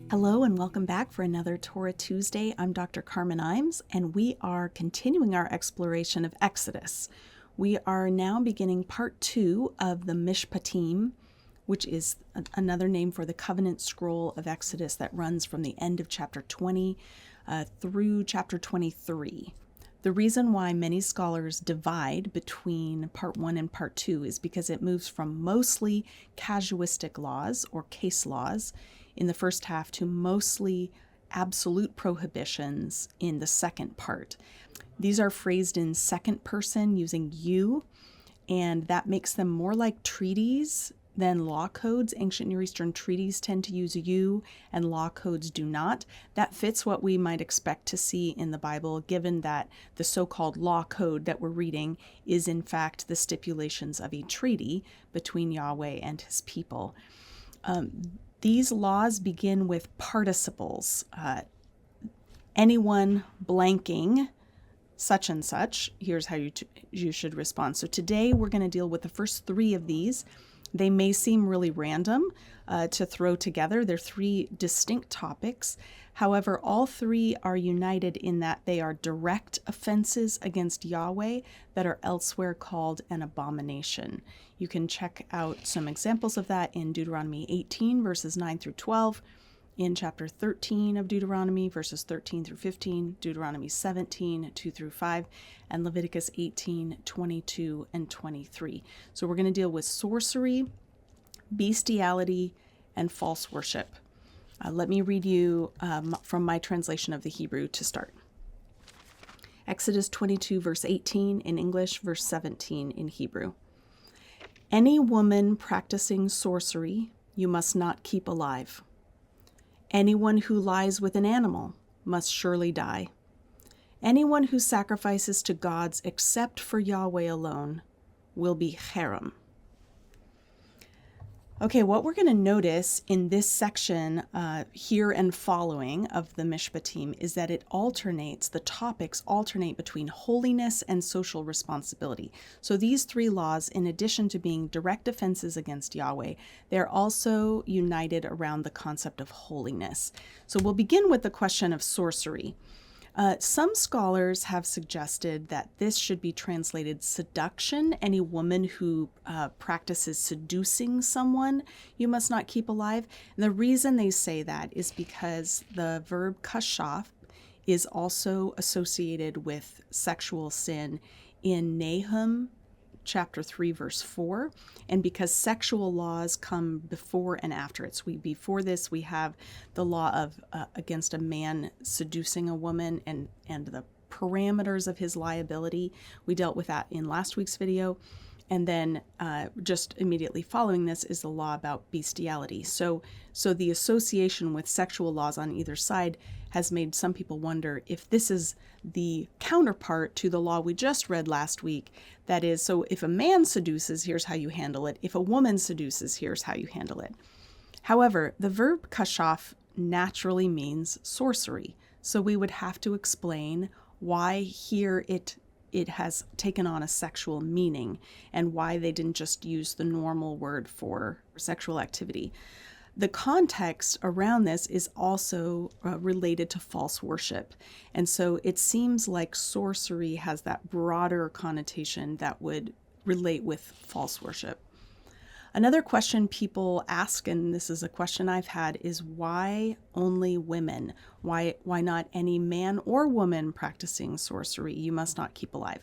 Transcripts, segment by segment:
Hello and welcome back for another Torah Tuesday. I'm Dr. Carmen Imes, and we are continuing our exploration of Exodus. We are now beginning part 2 of the Mishpatim, which is another name for the covenant scroll of Exodus that runs from the end of chapter 20 through chapter 23. The reason why many scholars divide between part 1 and part 2 is because it moves from mostly casuistic laws or case laws in the first half to mostly absolute prohibitions in the second part. These are phrased in second person using you, and that makes them more like treaties than law codes. Ancient Near Eastern treaties tend to use you, and law codes do not. That fits what we might expect to see in the Bible, given that the so-called law code that we're reading is in fact the stipulations of a treaty between Yahweh and his people. These laws begin with participles. Anyone blanking such and such, here's how you should respond. So today we're going to deal with the first 3 of these. They may seem really random to throw together. They're 3 distinct topics. However, all 3 are united in that they are direct offenses against Yahweh that are elsewhere called an abomination. You can check out some examples of that in Deuteronomy 18, verses 9 through 12, in chapter 13 of Deuteronomy, verses 13 through 15, Deuteronomy 17, 2 through 5, and Leviticus 18, 22, and 23. So we're going to deal with sorcery, bestiality, and false worship. Let me read you from my translation of the Hebrew to start. Exodus 22, verse 18 in English, verse 17 in Hebrew. Any woman practicing sorcery you must not keep alive. Anyone who lies with an animal must surely die. Anyone who sacrifices to gods except for Yahweh alone will be cherem. Okay, what we're going to notice in this section here and following of the Mishpatim is that the topics alternate between holiness and social responsibility. So these 3 laws, in addition to being direct offenses against Yahweh, they're also united around the concept of holiness. So we'll begin with the question of sorcery. Some scholars have suggested that this should be translated seduction. Any woman who practices seducing someone, you must not keep alive. And the reason they say that is because the verb kashaf is also associated with sexual sin in Nahum chapter 3, verse 4, and because sexual laws come before and after it. So before this, we have the law of against a man seducing a woman and the parameters of his liability. We dealt with that in last week's video. And then just immediately following this is the law about bestiality. So the association with sexual laws on either side has made some people wonder if this is the counterpart to the law we just read last week. That is, so if a man seduces, here's how you handle it. If a woman seduces, here's how you handle it. However, the verb kashaf naturally means sorcery. So we would have to explain why here it has taken on a sexual meaning and why they didn't just use the normal word for sexual activity. The context around this is also related to false worship. And so it seems like sorcery has that broader connotation that would relate with false worship. Another question people ask, and this is a question I've had, is why only women? Why not any man or woman practicing sorcery you must not keep alive?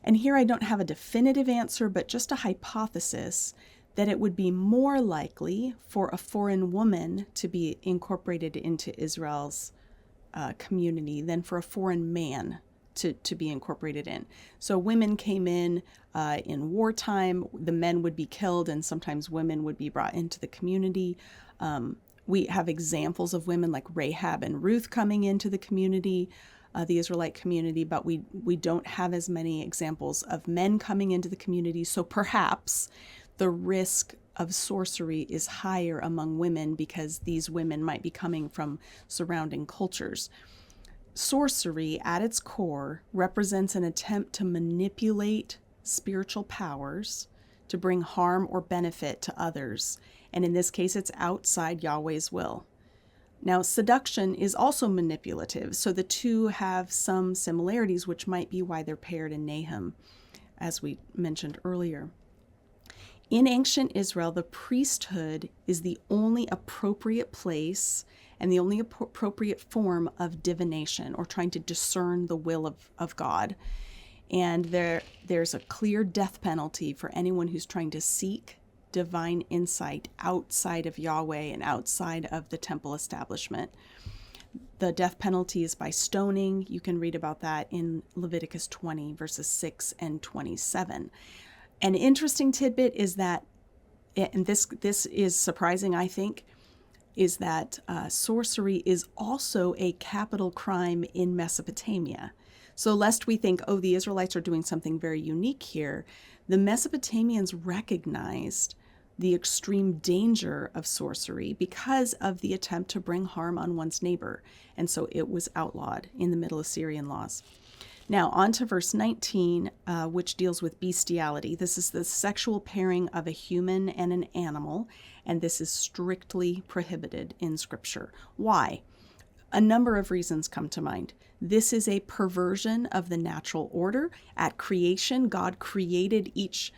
And here I don't have a definitive answer, but just a hypothesis that it would be more likely for a foreign woman to be incorporated into Israel's community than for a foreign man to be incorporated in. So women came in wartime, the men would be killed, and sometimes women would be brought into the community. We have examples of women like Rahab and Ruth coming into the community, the Israelite community, but we don't have as many examples of men coming into the community. So perhaps the risk of sorcery is higher among women because these women might be coming from surrounding cultures. Sorcery, at its core, represents an attempt to manipulate spiritual powers to bring harm or benefit to others. And in this case, it's outside Yahweh's will. Now, seduction is also manipulative, so the two have some similarities, which might be why they're paired in Nahum, as we mentioned earlier. In ancient Israel, the priesthood is the only appropriate place and the only appropriate form of divination, or trying to discern the will of God. And there's a clear death penalty for anyone who's trying to seek divine insight outside of Yahweh and outside of the temple establishment. The death penalty is by stoning. You can read about that in Leviticus 20, verses 6 and 27. An interesting tidbit is that, and this is surprising, I think, is that sorcery is also a capital crime in Mesopotamia. So lest we think, oh, the Israelites are doing something very unique here, the Mesopotamians recognized the extreme danger of sorcery because of the attempt to bring harm on one's neighbor. And so it was outlawed in the Middle Assyrian laws. Now, on to verse 19, which deals with bestiality. This is the sexual pairing of a human and an animal, and this is strictly prohibited in Scripture. Why? A number of reasons come to mind. This is a perversion of the natural order. At creation, God created each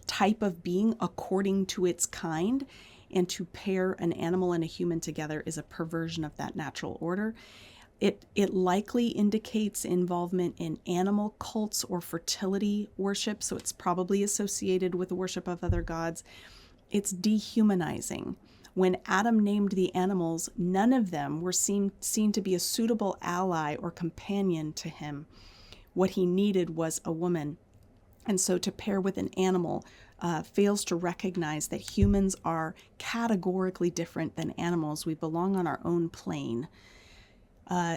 type of being according to its kind, and to pair an animal and a human together is a perversion of that natural order. It likely indicates involvement in animal cults or fertility worship, so it's probably associated with the worship of other gods. It's dehumanizing. When Adam named the animals, none of them were seen to be a suitable ally or companion to him. What he needed was a woman. And so to pair with an animal fails to recognize that humans are categorically different than animals. We belong on our own plane.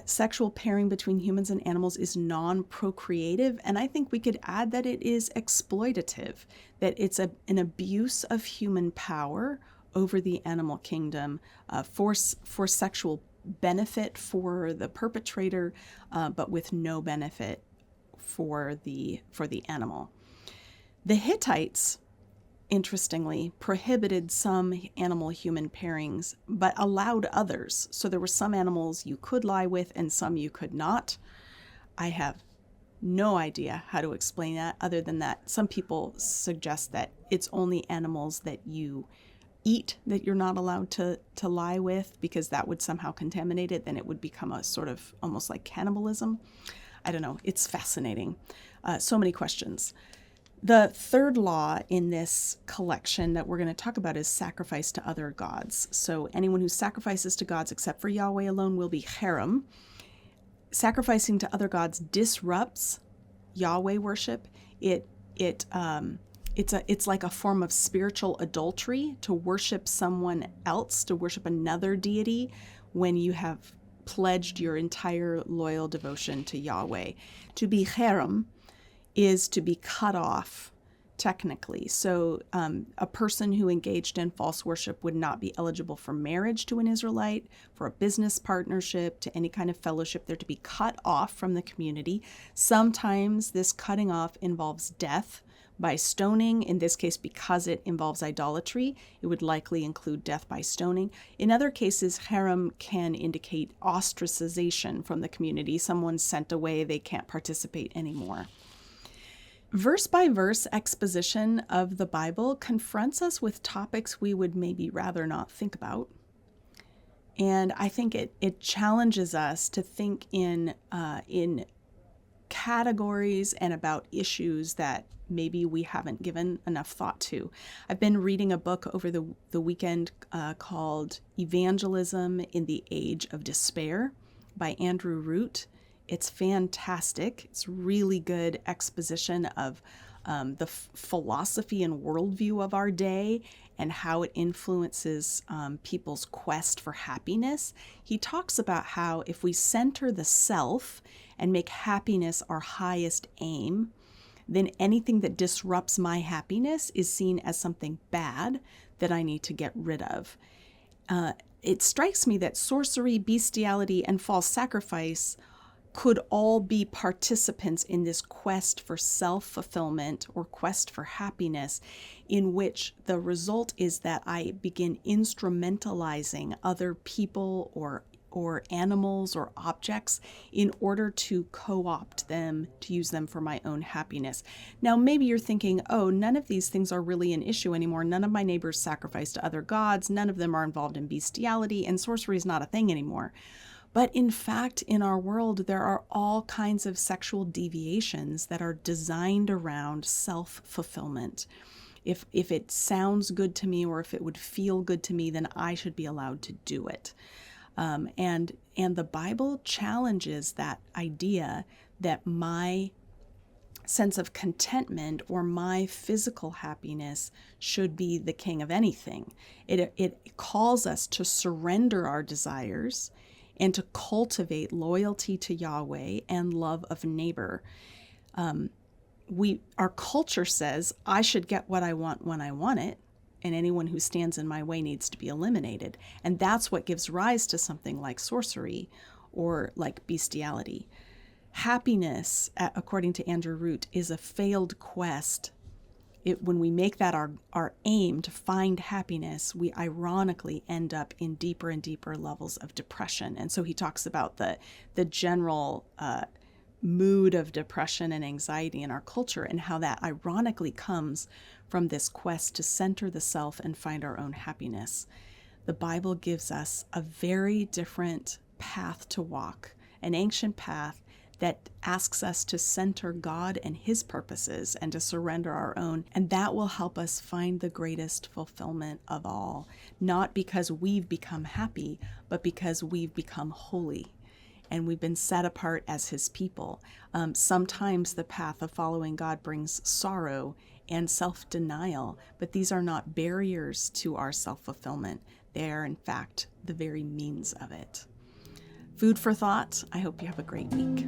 Sexual pairing between humans and animals is non-procreative, and I think we could add that it is exploitative, that it's an abuse of human power over the animal kingdom for sexual benefit for the perpetrator, but with no benefit for the animal. The Hittites, interestingly, prohibited some animal-human pairings, but allowed others. So there were some animals you could lie with and some you could not. I have no idea how to explain that, other than that some people suggest that it's only animals that you eat that you're not allowed to lie with, because that would somehow contaminate it. Then it would become a sort of almost like cannibalism. I don't know. It's fascinating. So many questions. The third law in this collection that we're going to talk about is sacrifice to other gods. So anyone who sacrifices to gods except for Yahweh alone will be cherem. Sacrificing to other gods disrupts Yahweh worship. It's like a form of spiritual adultery to worship someone else, to worship another deity, when you have pledged your entire loyal devotion to Yahweh. To be cherem is to be cut off, technically. So a person who engaged in false worship would not be eligible for marriage to an Israelite, for a business partnership, to any kind of fellowship. They're to be cut off from the community. Sometimes this cutting off involves death by stoning. In this case, because it involves idolatry, it would likely include death by stoning. In other cases, cherem can indicate ostracization from the community. Someone's sent away, they can't participate anymore. Verse-by-verse exposition of the Bible confronts us with topics we would maybe rather not think about. And I think it challenges us to think in categories and about issues that maybe we haven't given enough thought to. I've been reading a book over the weekend called Evangelism in the Age of Despair by Andrew Root. It's fantastic. It's really good exposition of the philosophy and worldview of our day and how it influences people's quest for happiness. He talks about how if we center the self and make happiness our highest aim, then anything that disrupts my happiness is seen as something bad that I need to get rid of. It strikes me that sorcery, bestiality, and false sacrifice could all be participants in this quest for self-fulfillment or quest for happiness, in which the result is that I begin instrumentalizing other people or animals or objects in order to co-opt them, to use them for my own happiness. Now, maybe you're thinking, oh, none of these things are really an issue anymore. None of my neighbors sacrifice to other gods. None of them are involved in bestiality, and sorcery is not a thing anymore. But in fact, in our world, there are all kinds of sexual deviations that are designed around self-fulfillment. If it sounds good to me, or if it would feel good to me, then I should be allowed to do it. And the Bible challenges that idea that my sense of contentment or my physical happiness should be the king of anything. It calls us to surrender our desires and to cultivate loyalty to Yahweh and love of neighbor. Our culture says I should get what I want when I want it, and anyone who stands in my way needs to be eliminated. And that's what gives rise to something like sorcery or like bestiality. Happiness, according to Andrew Root, is a failed quest. When we make that our aim to find happiness, we ironically end up in deeper and deeper levels of depression. And so he talks about the general mood of depression and anxiety in our culture, and how that ironically comes from this quest to center the self and find our own happiness. The Bible gives us a very different path to walk, an ancient path that asks us to center God and his purposes and to surrender our own. And that will help us find the greatest fulfillment of all, not because we've become happy, but because we've become holy and we've been set apart as his people. Sometimes the path of following God brings sorrow and self-denial, but these are not barriers to our self-fulfillment. They are, in fact, the very means of it. Food for thought. I hope you have a great week.